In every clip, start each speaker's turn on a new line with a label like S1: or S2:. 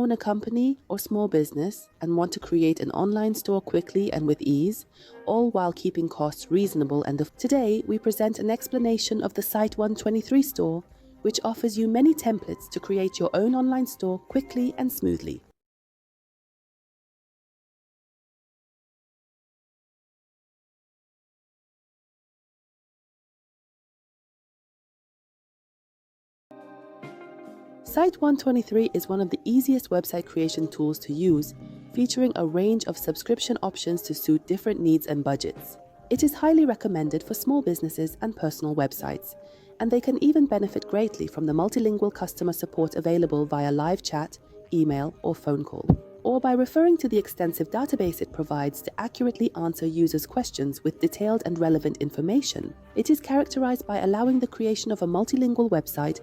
S1: own a company or small business and want to create an online store quickly and with ease, all while keeping costs reasonable today we present an explanation of the SEIT 123 store, which offers you many templates to create your own online store quickly and smoothly. SEIT 123 is one of the easiest website creation tools to use, featuring a range of subscription options to suit different needs and budgets. It is highly recommended for small businesses and personal websites, and they can even benefit greatly from the multilingual customer support available via live chat, email, or phone call, or by referring to the extensive database it provides to accurately answer users' questions with detailed and relevant information. It is characterized by allowing the creation of a multilingual website,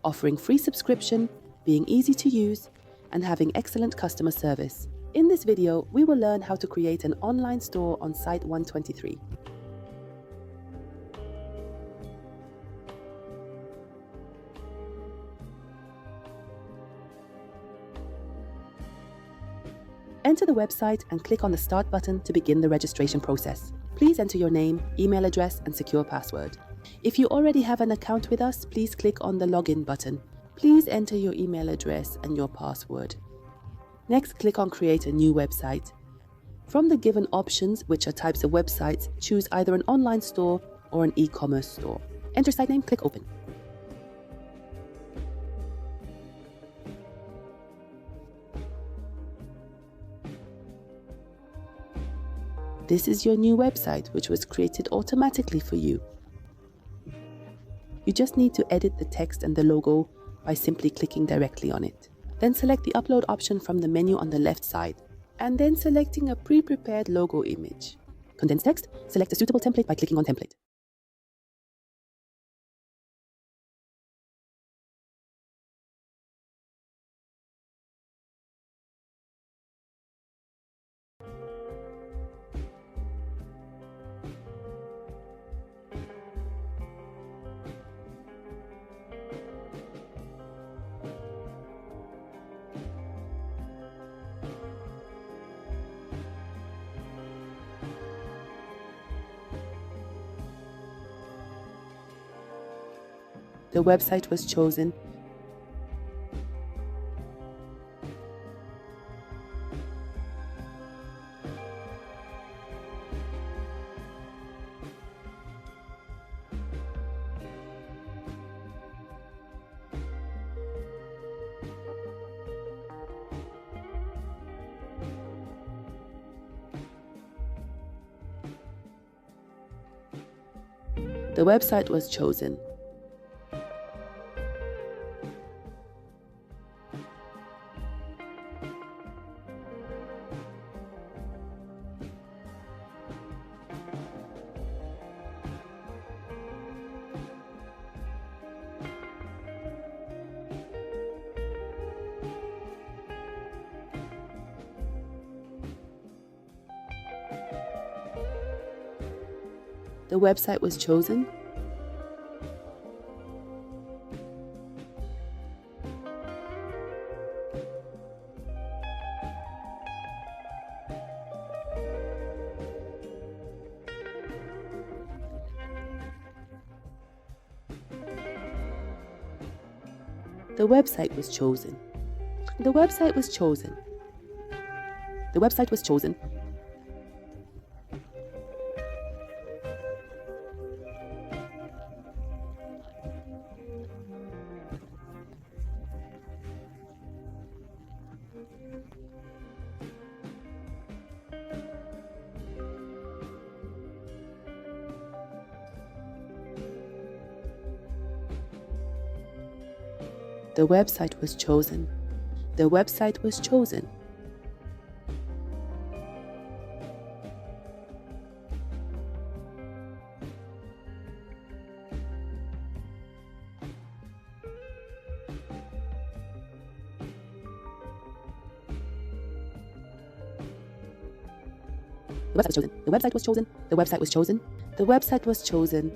S1: offering free subscription, being easy to use, and having excellent customer service. In this video, we will learn how to create an online store on SEIT 123. Enter the website and click on the Start button to begin the registration process. Please enter your name, email address, and secure password. If you already have an account with us, please click on the Login button. Please enter your email address and your password. Next, click on Create a new website. From the given options, which are types of websites, choose either an online store or an e-commerce store. Enter site name, click Open. This is your new website, which was created automatically for you. You just need to edit the text and the logo by simply clicking directly on it. Then select the Upload option from the menu on the left side, and then selecting a pre-prepared logo image. Condense text, select a suitable template by clicking on Template. The website was chosen. The website was chosen. The website was chosen. The website was chosen. The website was chosen. The website was chosen. The website was chosen. The website was chosen. The website was chosen. The website was chosen. The website was chosen.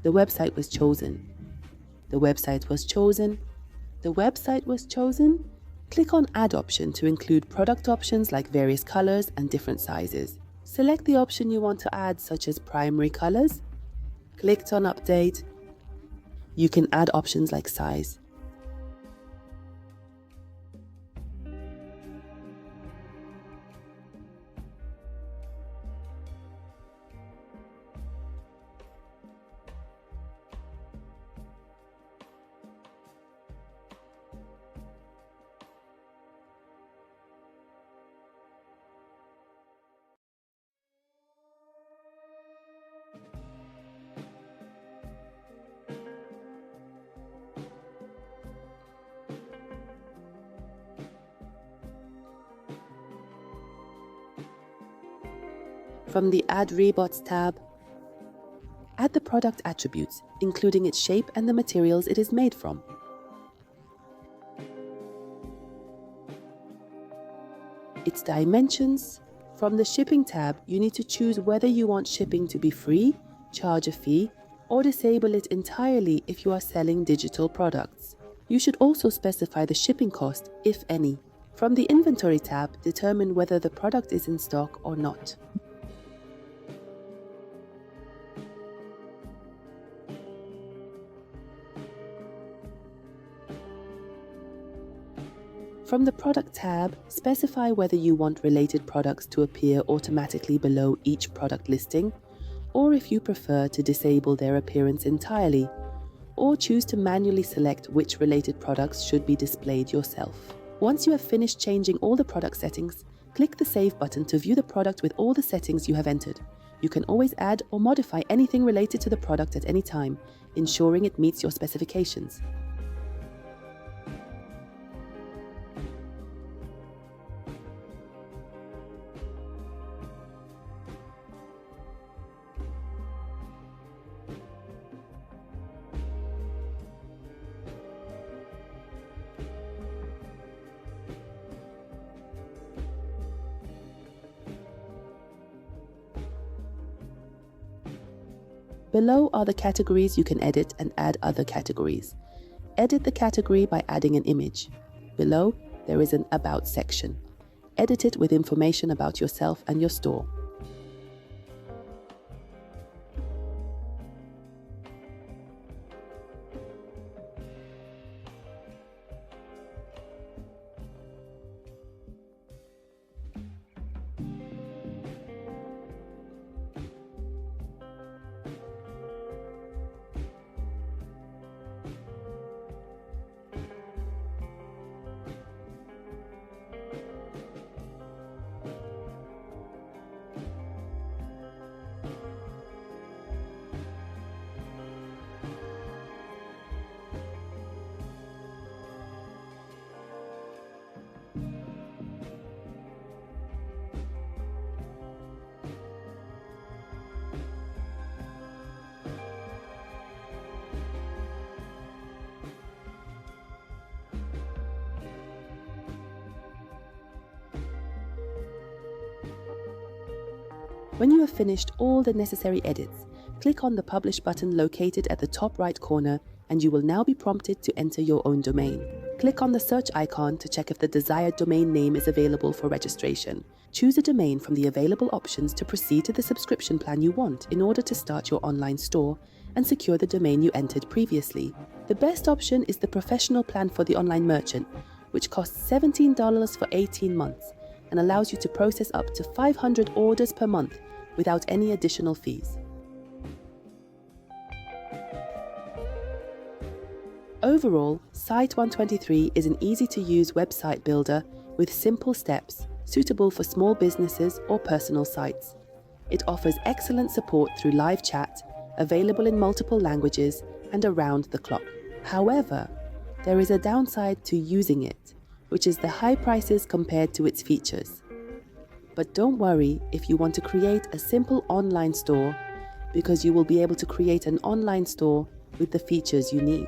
S1: The website was chosen. The website was chosen. The website was chosen. Click on Add option to include product options like various colors and different sizes. Select the option you want to add, such as primary colors. Clicked on Update. You can add options like size. From the Add Rebots tab, add the product attributes, including its shape and the materials it is made from. Its dimensions. From the Shipping tab, you need to choose whether you want shipping to be free, charge a fee, or disable it entirely if you are selling digital products. You should also specify the shipping cost, if any. From the Inventory tab, determine whether the product is in stock or not. From the Product tab, specify whether you want related products to appear automatically below each product listing, or if you prefer to disable their appearance entirely, or choose to manually select which related products should be displayed yourself. Once you have finished changing all the product settings, click the Save button to view the product with all the settings you have entered. You can always add or modify anything related to the product at any time, ensuring it meets your specifications. Below are the categories you can edit and add other categories. Edit the category by adding an image. Below, there is an About section. Edit it with information about yourself and your store. When you have finished all the necessary edits, click on the Publish button located at the top right corner and you will now be prompted to enter your own domain. Click on the search icon to check if the desired domain name is available for registration. Choose a domain from the available options to proceed to the subscription plan you want in order to start your online store and secure the domain you entered previously. The best option is the professional plan for the online merchant, which costs $17 for 18 months and allows you to process up to 500 orders per month without any additional fees. Overall, SEIT 123 is an easy-to-use website builder with simple steps suitable for small businesses or personal sites. It offers excellent support through live chat, available in multiple languages and around the clock. However, there is a downside to using it, which is the high prices compared to its features. But don't worry if you want to create a simple online store, because you will be able to create an online store with the features you need.